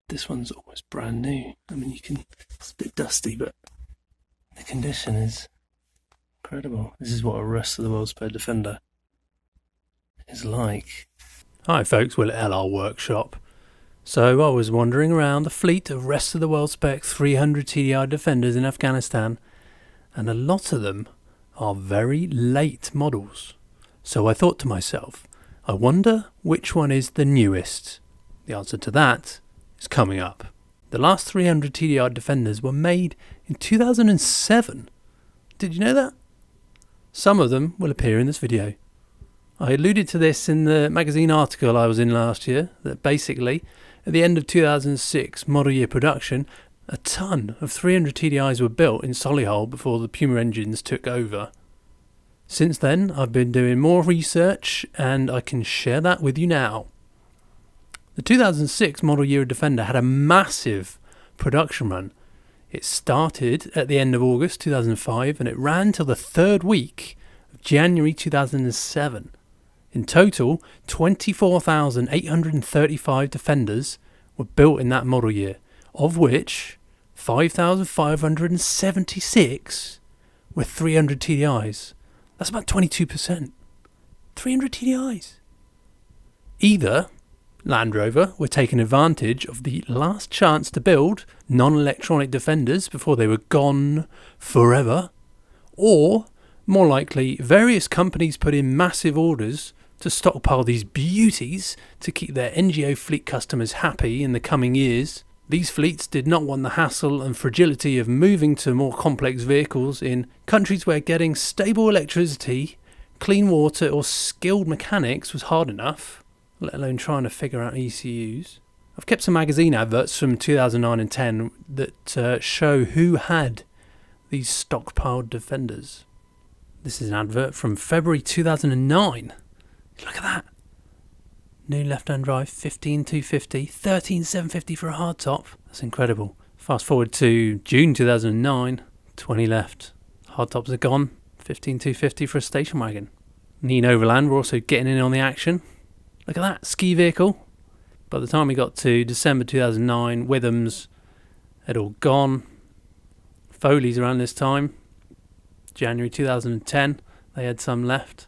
This one's almost brand new. I mean, it's a bit dusty, but the condition is incredible. This is what a rest of the world spec Defender is like. Hi folks, we're at LR Workshop. So I was wandering around the fleet of rest of the world spec 300 TDI Defenders in Afghanistan, and a lot of them are very late models. So I thought to myself, I wonder which one is the newest. The answer to that is coming up. The last 300 TDI Defenders were made in 2007. Did you know that? Some of them will appear in this video. I alluded to this in the magazine article I was in last year, that basically, at the end of 2006 model year production, a ton of 300 TDIs were built in Solihull before the Puma engines took over. Since then, I've been doing more research, and I can share that with you now. The 2006 model year Defender had a massive production run. It started at the end of August 2005 and it ran till the third week of January 2007. In total, 24,835 Defenders were built in that model year, of which 5,576 were 300 TDIs. That's about 22%. 300 TDIs. Either Land Rover were taking advantage of the last chance to build non-electronic Defenders before they were gone forever, or, more likely, various companies put in massive orders to stockpile these beauties to keep their NGO fleet customers happy in the coming years. These fleets did not want the hassle and fragility of moving to more complex vehicles in countries where getting stable electricity, clean water or skilled mechanics was hard enough, let alone trying to figure out ECUs. I've kept some magazine adverts from 2009 and 10 that show who had these stockpiled Defenders. This is an advert from February 2009. Look at that. New left-hand drive, 15,250, 13,750 for a hardtop. That's incredible. Fast forward to June 2009, 20 left. Hardtops are gone, 15,250 for a station wagon. Neen Overland were also getting in on the action. Look at that, ski vehicle. By the time we got to December 2009, Withams had all gone. Foley's around this time. January 2010, they had some left.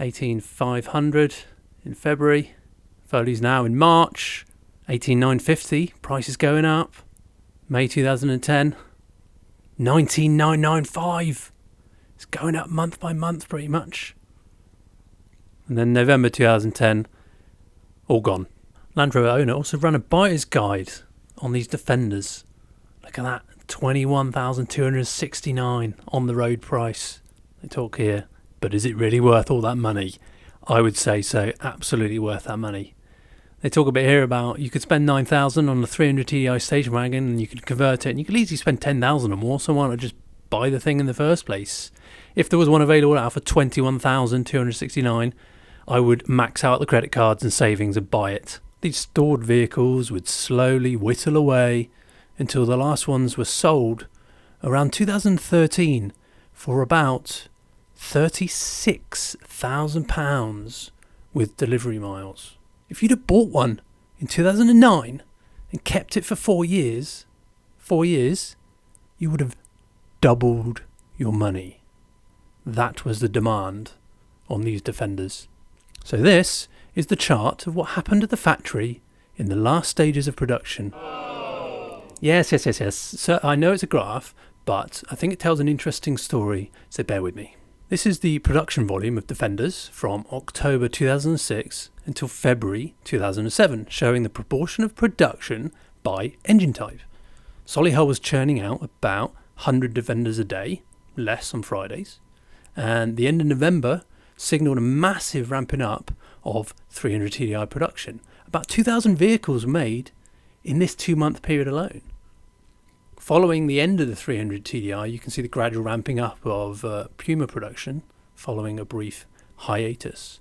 18,500 in February. Foley's now in March. 18,950, price is going up. May 2010, 19,995. It's going up month by month pretty much. And then November 2010, all gone. Land Rover owner also ran a buyer's guide on these Defenders. Look at that, 21,269 on the road price. They talk here, but is it really worth all that money? I would say so, absolutely worth that money. They talk a bit here about you could spend 9,000 on a 300 TDI station wagon and you could convert it and you could easily spend 10,000 or more, so why not just buy the thing in the first place? If there was one available out for 21,269, I would max out the credit cards and savings and buy it. These stored vehicles would slowly whittle away until the last ones were sold around 2013 for about £36,000 with delivery miles. If you'd have bought one in 2009 and kept it for 4 years, you would have doubled your money. That was the demand on these Defenders. So this is the chart of what happened at the factory in the last stages of production. Yes. So I know it's a graph, but I think it tells an interesting story, so bear with me. This is the production volume of Defenders from October 2006 until February 2007, showing the proportion of production by engine type. Solihull was churning out about 100 Defenders a day, less on Fridays, and the end of November signalled a massive ramping up of 300 TDI production. About 2,000 vehicles were made in this 2-month period alone. Following the end of the 300 TDI, you can see the gradual ramping up of Puma production following a brief hiatus.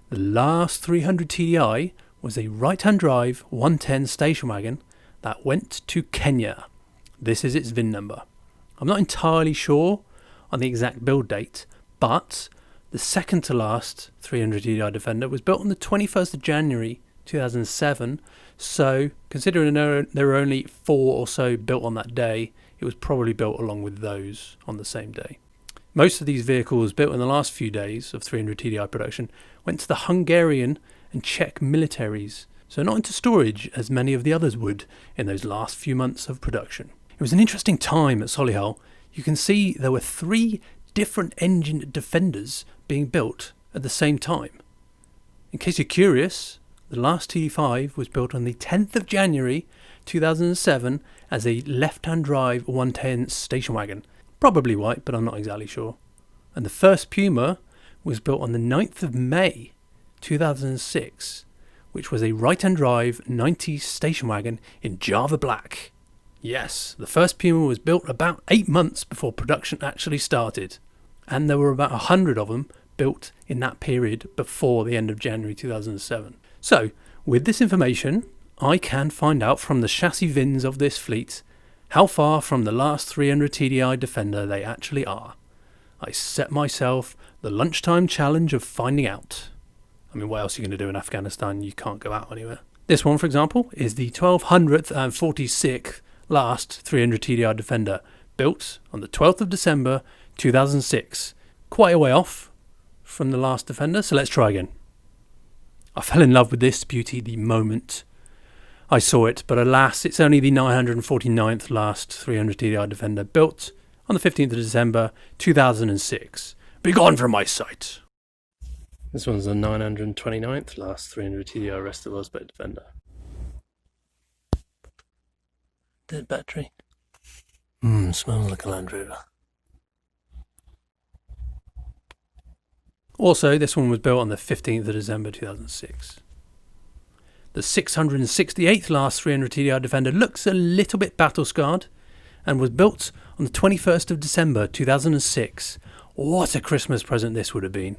The last 300 TDI was a right-hand drive 110 station wagon that went to Kenya. This is its VIN number. I'm not entirely sure on the exact build date, but the second to last 300 TDI Defender was built on the 21st of January 2007. So, considering there were only 4 or so built on that day, it was probably built along with those on the same day. Most of these vehicles built in the last few days of 300 TDI production went to the Hungarian and Czech militaries, so not into storage as many of the others would in those last few months of production. It was an interesting time at Solihull. You can see there were 3 different engine Defenders being built at the same time. In case you're curious, the last TD5 was built on the 10th of January 2007 as a left-hand drive 110 station wagon. Probably white, but I'm not exactly sure. And the first Puma was built on the 9th of May 2006, which was a right-hand drive 90s station wagon in Java Black. Yes, the first Puma was built about 8 months before production actually started, and there were about 100 of them built in that period before the end of January 2007. So, with this information, I can find out from the chassis VINs of this fleet how far from the last 300 TDI Defender they actually are. I set myself the lunchtime challenge of finding out. I mean, what else are you going to do in Afghanistan? You can't go out anywhere. This one, for example, is the 1200th and 46th last 300 TDI Defender, built on the 12th of December 2006. Quite a way off from the last Defender, so let's try again. I fell in love with this beauty the moment I saw it, but alas, it's only the 949th last 300 TDI Defender, built on the 15th of December 2006. Be gone from my sight. This one's the 929th last 300 TDI rest of World Defender. Dead battery. Smells like a Land Rover. Also, this one was built on the 15th of December 2006. The 668th last 300 TDI Defender looks a little bit battle scarred and was built on the 21st of December 2006. What a Christmas present this would have been.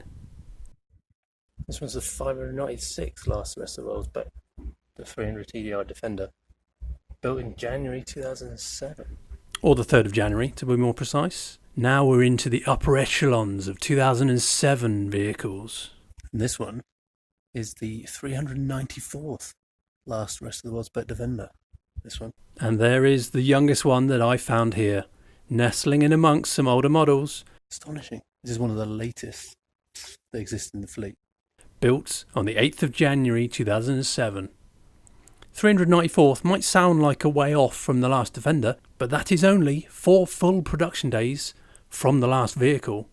This one's the 596th last rest of the world's but the 300 TDI Defender, built in January 2007. Or the 3rd of January, to be more precise. Now we're into the upper echelons of 2007 vehicles. And this one is the 394th last rest of the world's best Defender. This one. And there is the youngest one that I found here, nestling in amongst some older models. Astonishing. This is one of the latest that exist in the fleet. Built on the 8th of January 2007. 394th might sound like a way off from the last Defender, but that is only 4 full production days from the last vehicle.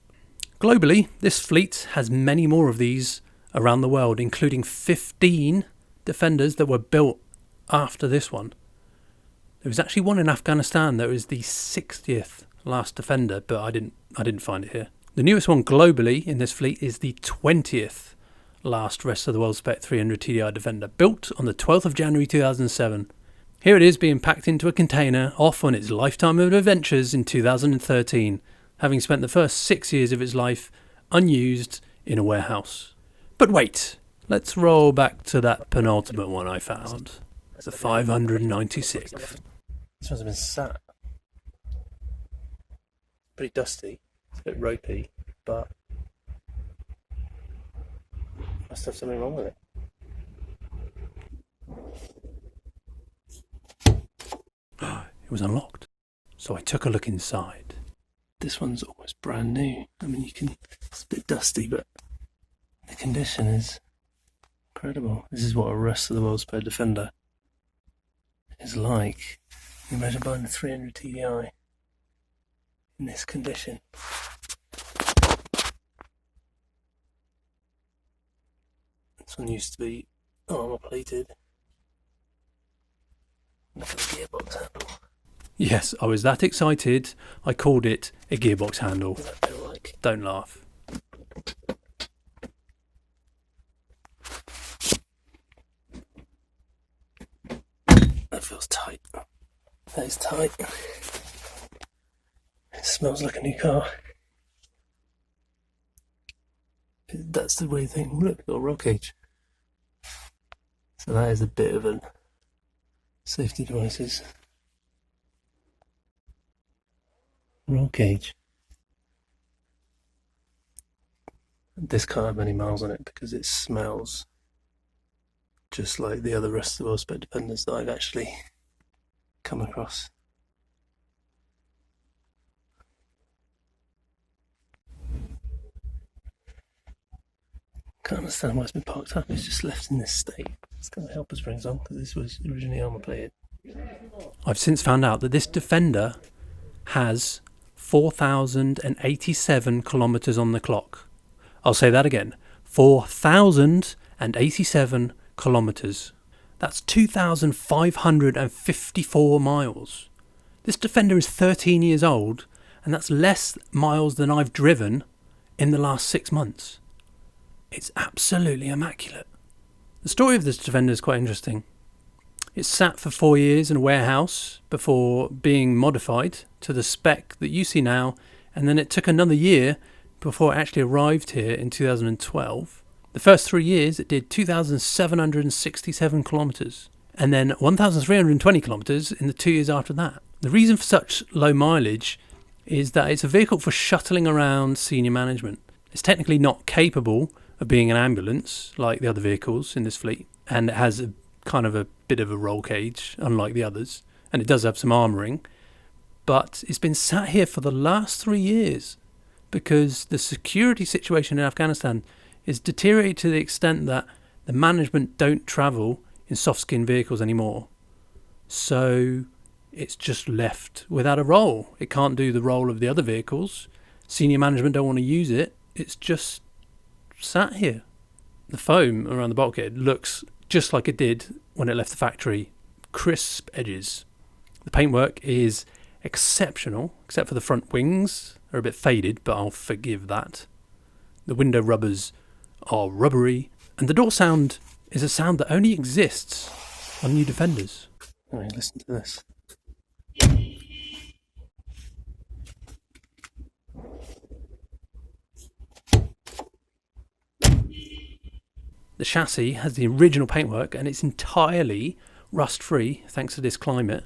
Globally, this fleet has many more of these around the world, including 15 Defenders that were built after this one. There was actually one in Afghanistan that was the 60th last Defender, but I didn't find it here. The newest one globally in this fleet is the 20th last rest of the world spec 300 TDI Defender, built on the 12th of January 2007. Here it is being packed into a container, off on its lifetime of adventures in 2013, having spent the first 6 years of its life unused in a warehouse. But wait, let's roll back to that penultimate one I found, the 596th. This one's been sat. Pretty dusty, it's a bit ropey, but must have something wrong with it. It was unlocked, so I took a look inside. This one's almost brand new. I mean, it's a bit dusty, but the condition is incredible. This is what a rest of the world's spare Defender is like. Can you imagine buying a 300 TDI in this condition? This one used to be armour plated. Look at the gearbox handle. Yes, I was that excited, I called it a gearbox handle. What does that feel like? Don't laugh. That feels tight. That is tight. It smells like a new car. That's the weird thing. Look, got a roll cage. So that is a bit of a safety devices. Roll cage. This can't have many miles on it because it smells just like the other rest of the world spec defenders that I've actually come across. Can't understand why it's been parked up. It's just left in this state. It's going to help us bring us on because this was originally armour plated. I've since found out that this Defender has 4,087 kilometres on the clock. I'll say that again. 4,087 kilometres. That's 2,554 miles. This Defender is 13 years old, and that's less miles than I've driven in the last 6 months. It's absolutely immaculate. The story of this Defender is quite interesting. It sat for 4 years in a warehouse before being modified to the spec that you see now, and then it took another year before it actually arrived here in 2012. The first 3 years it did 2,767 kilometres, and then 1,320 kilometres in the 2 years after that. The reason for such low mileage is that it's a vehicle for shuttling around senior management. It's technically not capable of being an ambulance like the other vehicles in this fleet, and it has a kind of a bit of a roll cage unlike the others, and it does have some armouring, but it's been sat here for the last 3 years because the security situation in Afghanistan is deteriorated to the extent that the management don't travel in soft-skin vehicles anymore, so it's just left without a role. It can't do the role of the other vehicles. Senior management don't want to use it. It's just sat here. The foam around the bulkhead looks just like it did when it left the factory. Crisp edges. The paintwork is exceptional, except for the front wings are a bit faded, but I'll forgive that. The window rubbers are rubbery, and the door sound is a sound that only exists on new Defenders. Alright, listen to this. The chassis has the original paintwork and it's entirely rust-free thanks to this climate.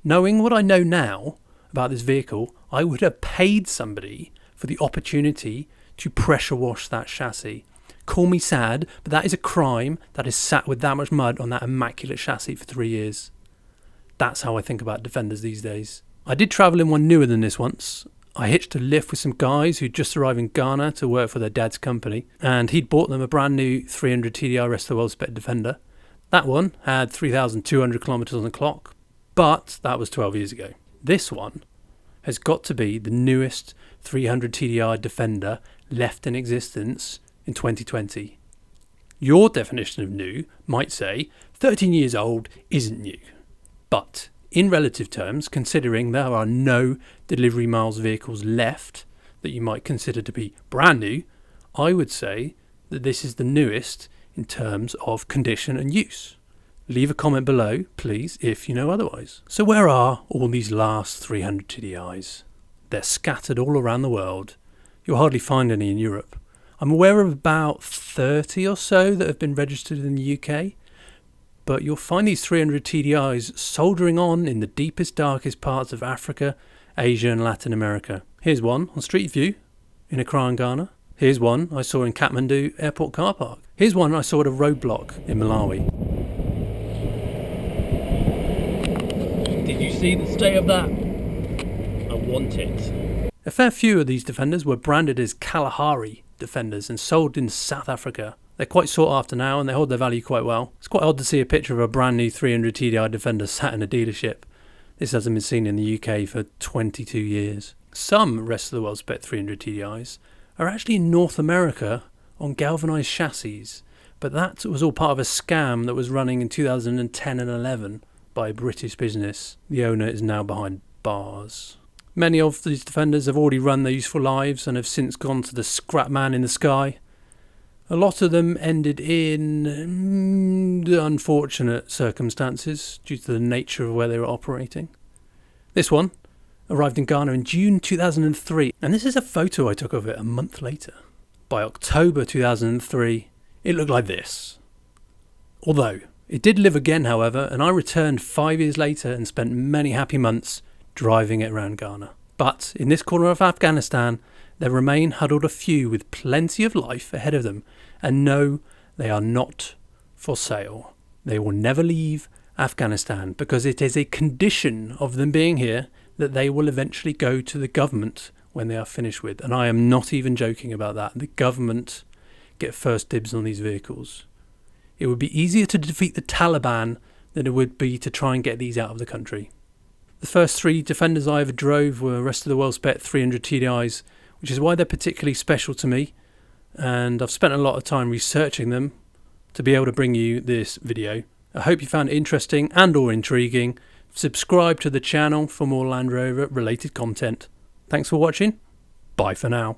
Knowing what I know now about this vehicle, I would have paid somebody for the opportunity to pressure wash that chassis. Call me sad, but that is a crime that is sat with that much mud on that immaculate chassis for 3 years. That's how I think about Defenders these days. I did travel in one newer than this once. I hitched a lift with some guys who'd just arrived in Ghana to work for their dad's company, and he'd bought them a brand new 300 TDI Rest of the World spec Defender. That one had 3,200 kilometres on the clock, but that was 12 years ago. This one has got to be the newest 300 TDI Defender left in existence in 2020. Your definition of new might say 13 years old isn't new, but in relative terms, considering there are no delivery miles vehicles left that you might consider to be brand new, I would say that this is the newest in terms of condition and use. Leave a comment below, please, if you know otherwise. So where are all these last 300 TDIs? They're scattered all around the world. You'll hardly find any in Europe. I'm aware of about 30 or so that have been registered in the UK, but you'll find these 300 TDIs soldering on in the deepest, darkest parts of Africa, Asia and Latin America. Here's one on Street View in Accra in Ghana. Here's one I saw in Kathmandu Airport car park. Here's one I saw at a roadblock in Malawi. Did you see the state of that? I want it. A fair few of these Defenders were branded as Kalahari Defenders and sold in South Africa. They're quite sought after now and they hold their value quite well. It's quite odd to see a picture of a brand new 300 TDI Defender sat in a dealership. This hasn't been seen in the UK for 22 years. Some Rest of the World spec 300 TDIs are actually in North America on galvanised chassis, but that was all part of a scam that was running in 2010 and 11 by a British business. The owner is now behind bars. Many of these Defenders have already run their useful lives and have since gone to the scrap man in the sky. A lot of them ended in unfortunate circumstances due to the nature of where they were operating. This one arrived in Ghana in June 2003, and this is a photo I took of it a month later. By October 2003, it looked like this. Although, it did live again, however, and I returned 5 years later and spent many happy months driving it around Ghana. But in this corner of Afghanistan, there remain huddled a few with plenty of life ahead of them, and no, they are not for sale. They will never leave Afghanistan because it is a condition of them being here that they will eventually go to the government when they are finished with. And I am not even joking about that. The government get first dibs on these vehicles. It would be easier to defeat the Taliban than it would be to try and get these out of the country. The first 3 Defenders I ever drove were Rest of the World Spec 300 TDIs, which is why they're particularly special to me. And I've spent a lot of time researching them to be able to bring you this video. I hope you found it interesting and or intriguing. Subscribe to the channel for more Land Rover related content. Thanks for watching. Bye for now.